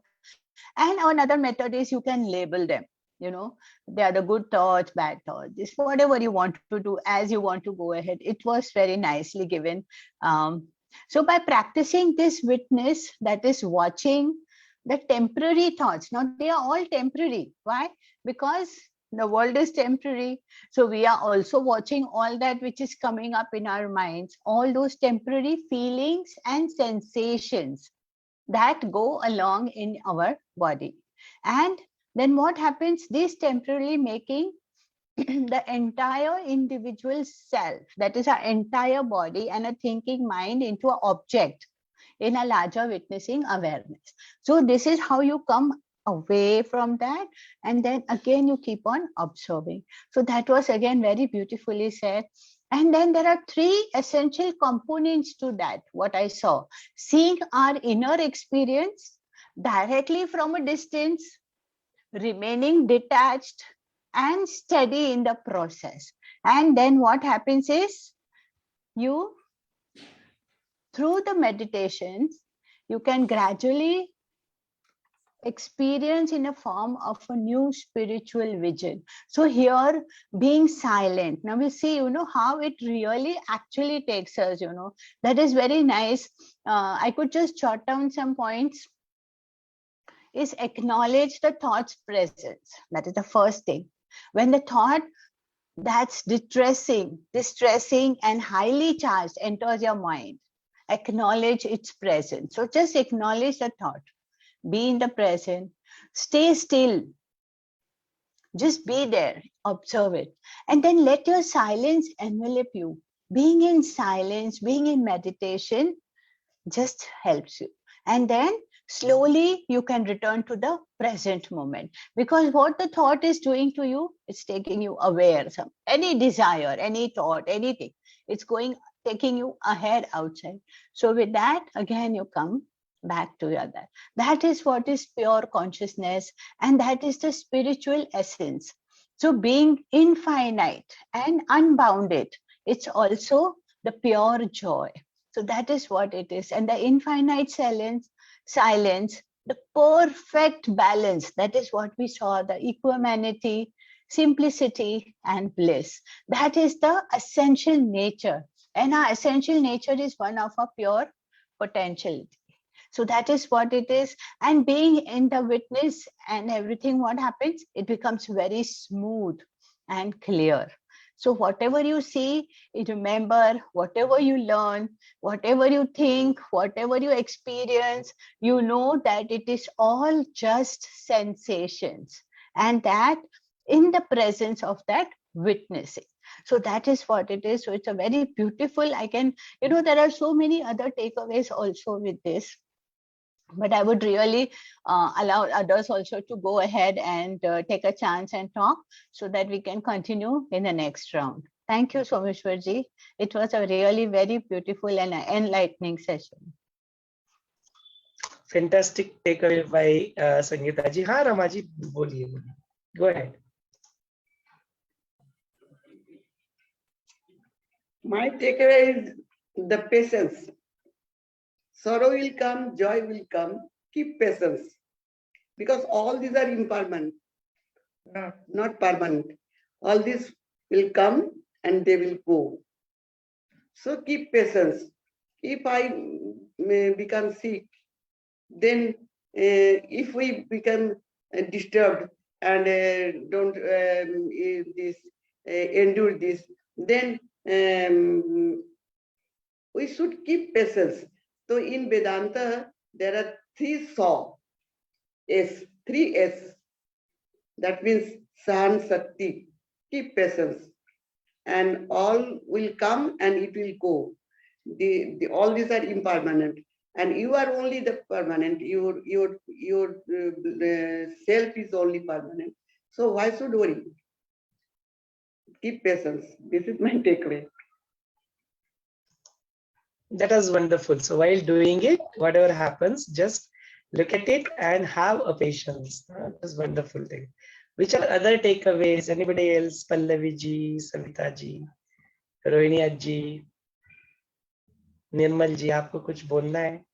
And another method is you can label them. They are the good thoughts, bad thoughts, just whatever you want to do, as you want to go ahead. It was very nicely given. So by practicing this witness, that is watching the temporary thoughts. Now they are all temporary. Why? Because the world is temporary. So we are also watching all that which is coming up in our minds, all those temporary feelings and sensations that go along in our body. And then what happens? This temporarily making the entire individual self, that is our entire body and a thinking mind, into an object in a larger witnessing awareness. So this is how you come away from that, and then again you keep on observing. So that was again very beautifully said. And then there are three essential components to that, what I saw. Seeing our inner experience directly from a distance, remaining detached and steady in the process. And then what happens is, you, through the meditations, you can gradually experience in a form of a new spiritual vision. So here, being silent, now we see how it really actually takes us. That is very nice. I could just jot down some points. Is acknowledge the thought's presence. That is the first thing. When the thought that's distressing and highly charged enters your mind, acknowledge its presence. So just acknowledge the thought. Be in the present. Stay still. Just be there. Observe it. And then let your silence envelop you. Being in silence, being in meditation just helps you. And then slowly you can return to the present moment, because what the thought is doing to you, it's taking you aware. Any desire, any thought, anything, it's taking you ahead outside. So with that, again you come back to that. That is what is pure consciousness, and that is the spiritual essence. So being infinite and unbounded, it's also the pure joy. So that is what it is. And the infinite silence, the perfect balance, that is what we saw, the equanimity, simplicity, and bliss. That is the essential nature. And our essential nature is one of our pure potentiality. So that is what it is. And being in the witness and everything, what happens? It becomes very smooth and clear. So whatever you see, remember, whatever you learn, whatever you think, whatever you experience, you know that it is all just sensations, and that in the presence of that witnessing. So that is what it is. So it's a very beautiful, there are so many other takeaways also with this. But I would really allow others also to go ahead and take a chance and talk, so that we can continue in the next round. Thank you, Someshwarji. It was a really very beautiful and enlightening session. Fantastic takeaway by Sangeeta ji. हाँ रमा जी बोलिए. Go ahead. My takeaway is the patience. sorrow will come, joy will come. Keep patience, because all these are impermanent, not permanent. All these will come and they will go. So keep patience. If I may become sick, then if we become disturbed and don't endure this, then we should keep patience. So in Vedanta, there are three three S. That means Sahan Sakti. Keep patience. And all will come and it will go. All these are impermanent. And you are only the permanent. Your self is only permanent. So why should worry? Keep patience. This is my takeaway. That was wonderful. So while doing it, whatever happens, just look at it and have a patience. That's wonderful thing. Which are other takeaways? Anybody else? Pallavi ji, Savita ji, Rohini ji, निर्मल जी, आपको कुछ बोलना है?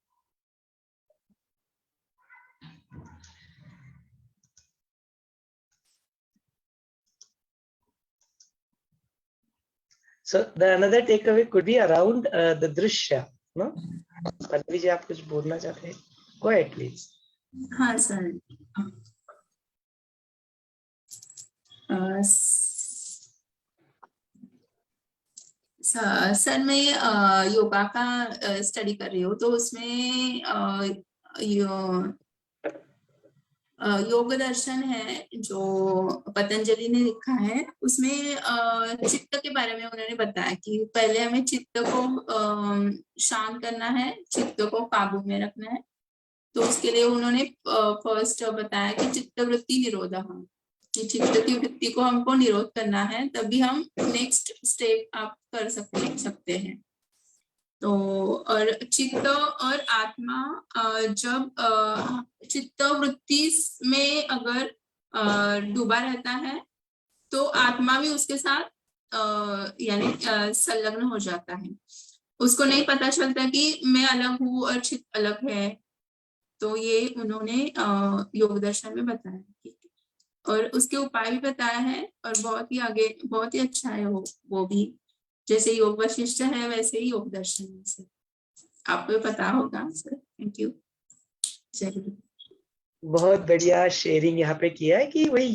So the another takeaway could be around the drishya, no? Pallavi ji, आप कुछ बोलना चाहते हैं? Go ahead, please. हाँ सर. सर मैं योगा का स्टडी कर रही हूँ, तो उसमें योग दर्शन है जो पतंजलि ने लिखा है, उसमें चित्त के बारे में उन्होंने बताया कि पहले हमें चित्त को शांत करना है, चित्त को काबू में रखना है. तो उसके लिए उन्होंने फर्स्ट बताया कि चित्त वृत्ति निरोध, कि चित्त की वृत्ति को हमको निरोध करना है, तभी हम नेक्स्ट स्टेप आप कर सकते हैं. तो और चित्त और आत्मा जब चित्त वृत्ति में अगर डूबा रहता है तो आत्मा भी उसके साथ यानी संलग्न हो जाता है. उसको नहीं पता चलता कि मैं अलग हूँ और चित्त अलग है. तो ये उन्होंने योग दर्शन में बताया और उसके उपाय भी बताया है, और बहुत ही आगे बहुत ही अच्छा है वो भी. जैसे योग वशिष्ठ है वैसे ही योग दर्शन से आपको पता होगा सर. Thank you. बहुत बढ़िया शेयरिंग यहाँ पे किया है कि वही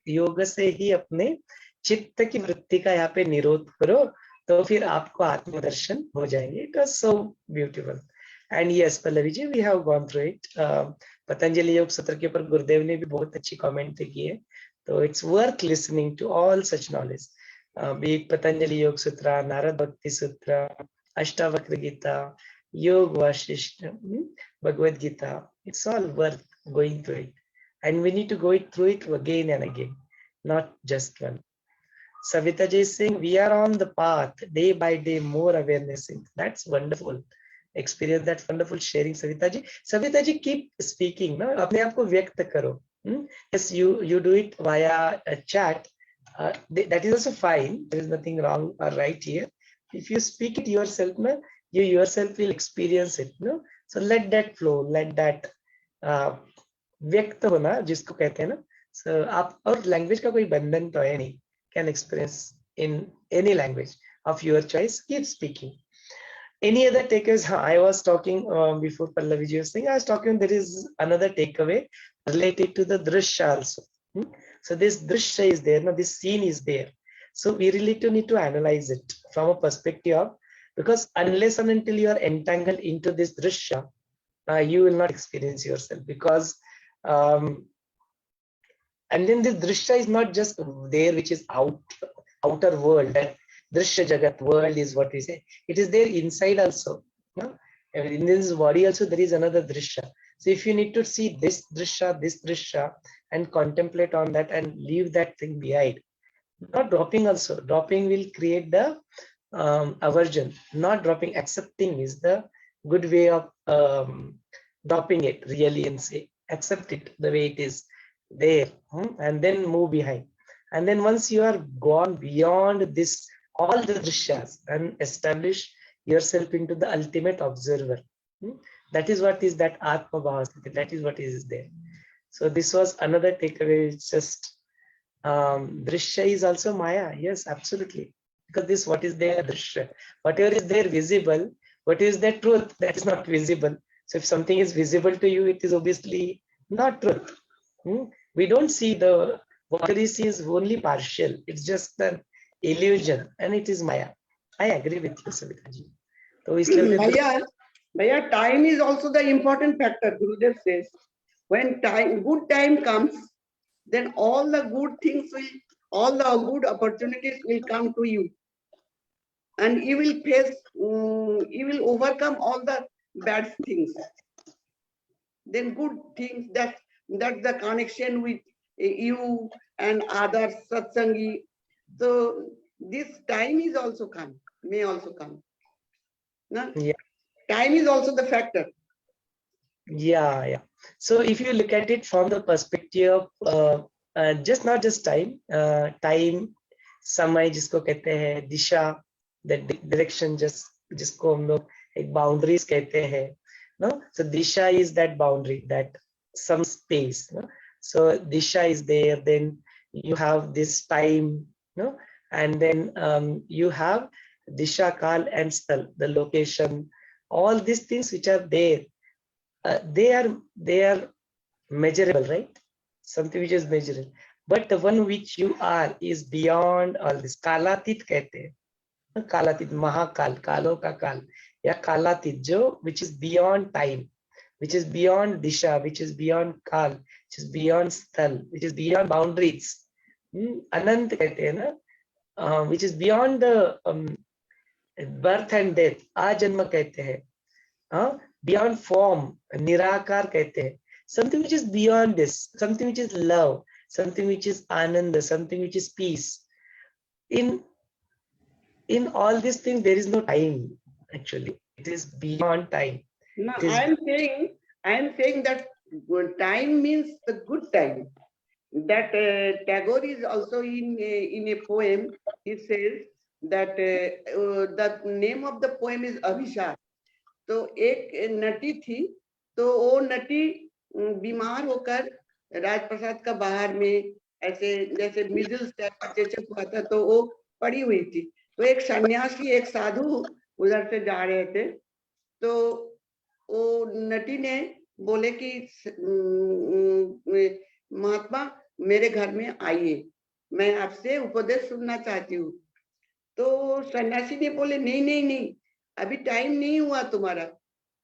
योग से ही अपने चित्त की वृत्ति का यहाँ पे निरोध करो, तो फिर आपको आत्मदर्शन हो जाएंगे. It was so beautiful. And yes Pallavi ji, we have gone through it. Patanjali Yoga Sutra के ऊपर गुरुदेव ने भी बहुत अच्छी कमेंट की है, तो it's worth listening to all such knowledge. Patanjali Yoga Sutra, Narad भक्ति सूत्र, अष्टावक्र गीता, योग Vasishtha, Bhagavad Gita, it's all worth going through it, and we need to go through it again and again, not just one. Savita ji is saying we are on the path day by day, more awareness. That's wonderful experience, that wonderful sharing. Savita ji keep speaking, na apne aap ko vyakt karo. Yes, you do it via a chat. That is also fine. There is nothing wrong or right here. If you speak it yourself, na, you yourself will experience it. No? So let that flow, let that व्यक्त होना जिसको कहते हैं ना. So आप और language का कोई बंधन तो है नहीं. Can experience in any language of your choice. Keep speaking. Any other takeaways? I was talking before Pallavi ji was saying, I was talking, there is another takeaway related to the drishya also. So this drishya is there, now this scene is there. So we really need to analyze it from a perspective of, because unless and until you are entangled into this drishya, you will not experience yourself. Because and then this drishya is not just there, which is outer world. That drishya jagat world is what we say. It is there inside also. No? In this body also there is another drishya. So if you need to see this drishya, and contemplate on that and leave that thing behind. Not dropping also. Dropping will create the aversion. Not dropping, accepting is the good way of dropping it really, and say accept it the way it is there, and then move behind. And then once you are gone beyond this, all the drishyas, and establish yourself into the ultimate observer. That is what is that Atma Bhavasthiti. That is what is there. So this was another takeaway. It's just Drishya is also Maya. Yes, absolutely. Because this what is there, Drishya. Whatever is there visible, what is the truth that is not visible. So if something is visible to you, it is obviously not truth. We don't see the, what we see is only partial. It's just an illusion and it is Maya. I agree with you, Savita ji. So Bhaiya, time is also the important factor. Gurudev says, when good time comes, then all the good things all the good opportunities will come to you. And you will face, you will overcome all the bad things. Then good things, that's the connection with you and others, satsangi. So this time is also come, may also come. No? Yeah. Time is also the factor. Yeah. So if you look at it from the perspective of just not just time, time, समय जिसको कहते हैं, दिशा, the direction, just जिसको हम लोग एक boundaries कहते हैं, no? So disha is that boundary, that some space, no? So disha is there, then you have this time, no? And then you have disha, kal and sthal, the location, all these things which are there, they are measurable, right? Something which is measurable. But the one which you are is beyond all this. Kalatit कहते हैं, Kalatit, Mahakal, Kalo ka Kal, या Kalatit, जो which is beyond time, which is beyond disha, which is beyond Kal, which is beyond sthal, which is beyond boundaries. Anant कहते हैं ना, which is beyond the birth and death. Ajanma कहते हैं, beyond form, Nirakar कहते हैं. Something which is beyond this, something which is love, something which is ananda, something which is peace. In all these things, there is no time. Actually, it is beyond time. No, I am saying that time means the good time. That Tagore is also in a poem. He says that the name of the poem is Abhishek. तो एक नटी थी, तो वो नटी बीमार होकर राजप्रसाद का बाहर में ऐसे जैसे मिडिल टाइप का चेचक हुआ था, तो वो पड़ी हुई थी. तो एक सन्यासी, एक साधु उधर से जा रहे थे, तो वो नटी ने बोले कि महात्मा मेरे घर में आइए, मैं आपसे उपदेश सुनना चाहती हूँ. तो सन्यासी ने बोले नहीं, अभी टाइम नहीं हुआ तुम्हारा.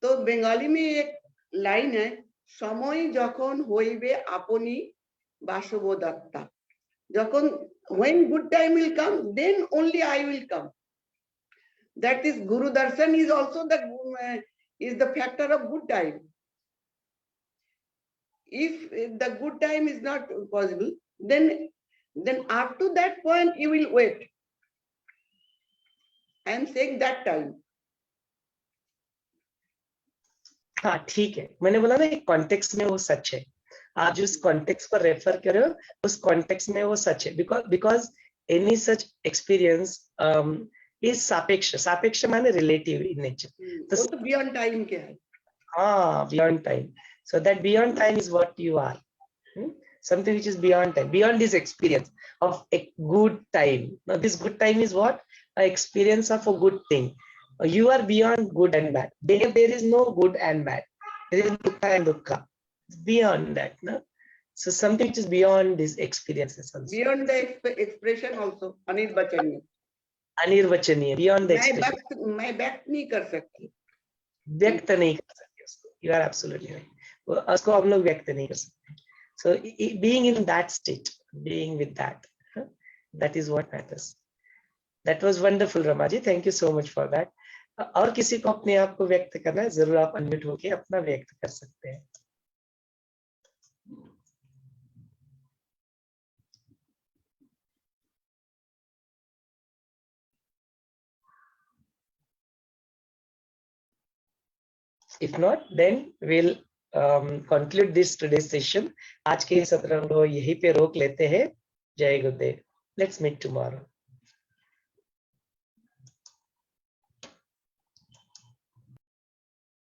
तो बंगाली में एक लाइन है, समय যখন হইবে আপনি বাসবদত্তা, যখন when good time will come, then only I will come. That is, Guru Darshan is also the factor of good time. If the good time is not possible, then up to that point you will wait. I am saying that time. हाँ ठीक है, मैंने बोला ना एक context में वो सच है. आप जिस कॉन्टेक्स्ट पर रेफर कर रहे हो उस कॉन्टेक्स्ट में वो सच है. Because any such experience is सापेक्ष माने रिलेटिव इन नेचर. तो बियॉन्ड टाइम क्या है? हाँ, beyond time. So that beyond time is what you are. Something which is beyond time, beyond this experience of a good time. Now this good time is what? An experience of a good thing. You are beyond good and bad. There is no good and bad. There is dukkha and dukkha. Beyond that, no? So something which is beyond these experiences also. Beyond the expression also, anirvachaniya. Anirvachaniya, beyond the expression. मैं व्यक्त नहीं कर सकती. व्यक्त नहीं कर सकते उसको. You are absolutely right. उसको हम लोग व्यक्त नहीं कर सकते. So being in that state, being with that, that is what matters. That was wonderful, Ramaji. Thank you so much for that. और किसी को अपने आप को व्यक्त करना है, जरूर आप अनम्यूट होके अपना व्यक्त कर सकते हैं. If not, then we'll conclude this today's session. आज के सत्र को यहीं पे रोक लेते हैं. जय गुरुदेव. Let's meet tomorrow.